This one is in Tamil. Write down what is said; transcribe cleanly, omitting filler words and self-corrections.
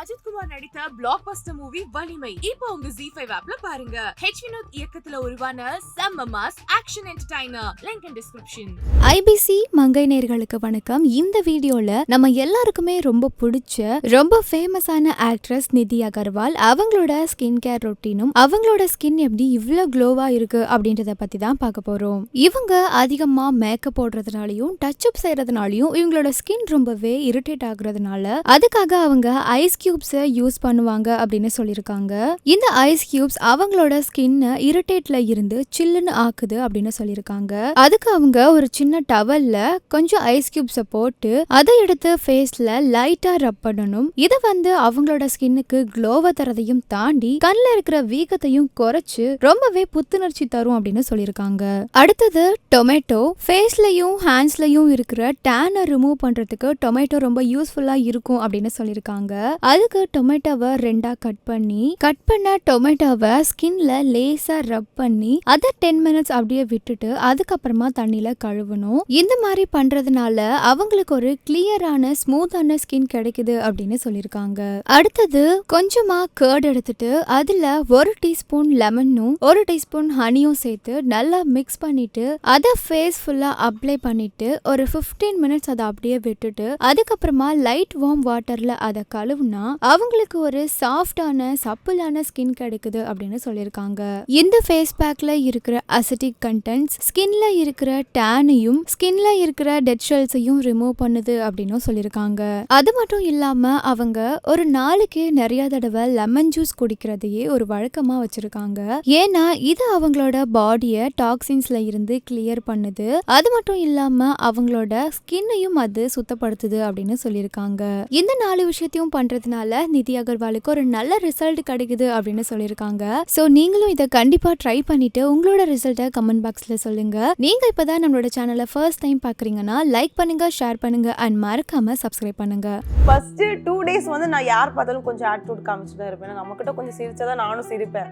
அஜித் குமார் நடித்த பிளாக் பஸ்டர் மூவி வலிமை இப்போ உங்க Z5 ஆப்ல பாருங்க. வினோத் இயக்கத்துல உருவான செம்ம mass action entertainer. Link in description. IBC மங்கை நேயர்களுக்கு வணக்கம். இந்த வீடியோல நம்ம எல்லாருக்குமே ரொம்ப பிடிச்ச ரொம்ப ஃபேமஸான ஆக்ட்ரஸ் நிதி அகர்வால் அவங்களோட ஸ்கின் கேர் ரொட்டீனும் அவங்களோட ஸ்கின் எப்படி இவ்வளோ க்ளோவா இருக்கு அப்படின்றத பத்தி தான் பார்க்க போறோம். இவங்க அதிகமா மேக்கப் போடுறதுனாலையும் டச் அப் செய்யறதுனாலையும் இவங்களோட ஸ்கின் ரொம்பவே இரிட்டேட் ஆகுறதுனால அதுக்காக அவங்க ஐஸ் கியூப்ஸ் யூஸ் பண்ணுவாங்க அப்படின்னு சொல்லியிருக்காங்க. இந்த ஐஸ் கியூப்ஸ் அவங்களோட ஸ்கின்னை இரிட்டேட்ல இருந்து சில்லுன்னு ஆக்குது அப்படின்னு சொல்லியிருக்காங்க. அதுக்கு அவங்க ஒரு சின்ன டவல்ல கொஞ்சம் ஐஸ் கியூப்ஸை போட்டு அதை எடுத்து ஃபேஸ்ல லைட்டா ரப் பண்ணணும். இதை அவங்களோட ஸ்கின்னுக்கு க்ளோவை தரதையும் தாண்டி கண்ணில் இருக்கிற வீக்கத்தையும் குறைச்சு ரொம்பவே புத்துணர்ச்சி தரும் அப்படின்னு சொல்லியிருக்காங்க. அடுத்தது டொமேட்டோ. ஃபேஸ்லயும் ஹேண்ட்ஸ்லயும் இருக்கிற டேனை ரிமூவ் பண்றதுக்கு டொமேட்டோ ரொம்ப யூஸ்ஃபுல்லா இருக்கும் அப்படின்னு சொல்லியிருக்காங்க. அதுக்கு டொமேட்டோவை ரெண்டா கட் பண்ண டொமேட்டோவை ஸ்கின்ல லேசா ரப் பண்ணி அதை 10 மினிட்ஸ் அப்படியே விட்டுட்டு அதுக்கப்புறமா தண்ணியில கழுவணும். இந்த மாதிரி பண்றதுனால அவங்களுக்கு ஒரு கிளியரான ஸ்மூத்தான ஸ்கின் கிடைக்குது அப்படின்னு சொல்லியிருக்காங்க. அடுத்தது கொஞ்சமா கர்ட் எடுத்துட்டு அதுல 1 டீஸ்பூன் லெமனும் 1 டீஸ்பூன் ஹனியும் சேர்த்து நல்லா மிக்ஸ் பண்ணிட்டு அதை ஃபேஸ் ஃபுல்லா அப்ளை பண்ணிட்டு ஒரு 15 மினிட்ஸ் அதை அப்படியே விட்டுட்டு அதுக்கப்புறமா லைட் வார்ம் வாட்டர்ல அதை கழுவுனா அவங்களுக்கு ஒரு சாஃப்டான சப்பிளான ஸ்கின் கிடைக்குது அப்படின்னு சொல்லியிருக்காங்க. இந்த ஃபேஸ் பேக்ல இருக்கிற அசிட்டிக் கண்டென்ட்ஸ் ஸ்கின்ல இருக்கிற டேனையும் ஸ்கின்ல இருக்கிற டெட் ஷெல்ஸையும் ரிமூவ் பண்ணுது அப்படின்னு சொல்லியிருக்காங்க. அது மட்டும் இல்லாம அவங்க ஒரு நாளைக்கு நிறைய தடவை லெமன் ஜூஸ் குடிக்கிறதையே ஒரு வழக்கமா வச்சிருக்காங்க. ஏன்னா இது அவங்களோட பாடியை டாக்ஸின்ஸ்ல இருந்து கிளியர் பண்ணுது. அது மட்டும் இல்லாம அவங்களோட ஸ்கின்னையும் அது சுத்தப்படுத்துது அப்படின்னு சொல்லியிருக்காங்க. இந்த 4 விஷயத்தையும் பண்றதுனால நிதி அகர்வாலுக்கு ஒரு நல்ல ரிசல்ட் கிடைக்குது அப்படின்னு சொல்லியிருக்காங்க. சோ நீங்களும் இதை கண்டிப்பா ட்ரை பண்ணிட்டு உங்களோட ரிசல்ட்டை கமெண்ட் பாக்ஸ்ல சொல்லுங்க. நீங்க இப்பதான் நம்மளோட சேனலை ஃபர்ஸ்ட் டைம் பாக்குறீங்கன்னா லைக் பண்ணுங்க, ஷேர் பண்ணுங்க அண்ட் மறக்காம சப்ஸ்கிரைப் பண்ணுங்க. ஃபர்ஸ்ட் 2 டேஸ் நான் யார் பார்த்தாலும் கொஞ்சம் ஆட்டிடியூட் காமிச்சுட்டு தான் இருப்பேன். நம்ம கிட்ட கொஞ்சம் சிரிச்சாதான் நானும் சிரிப்பேன்.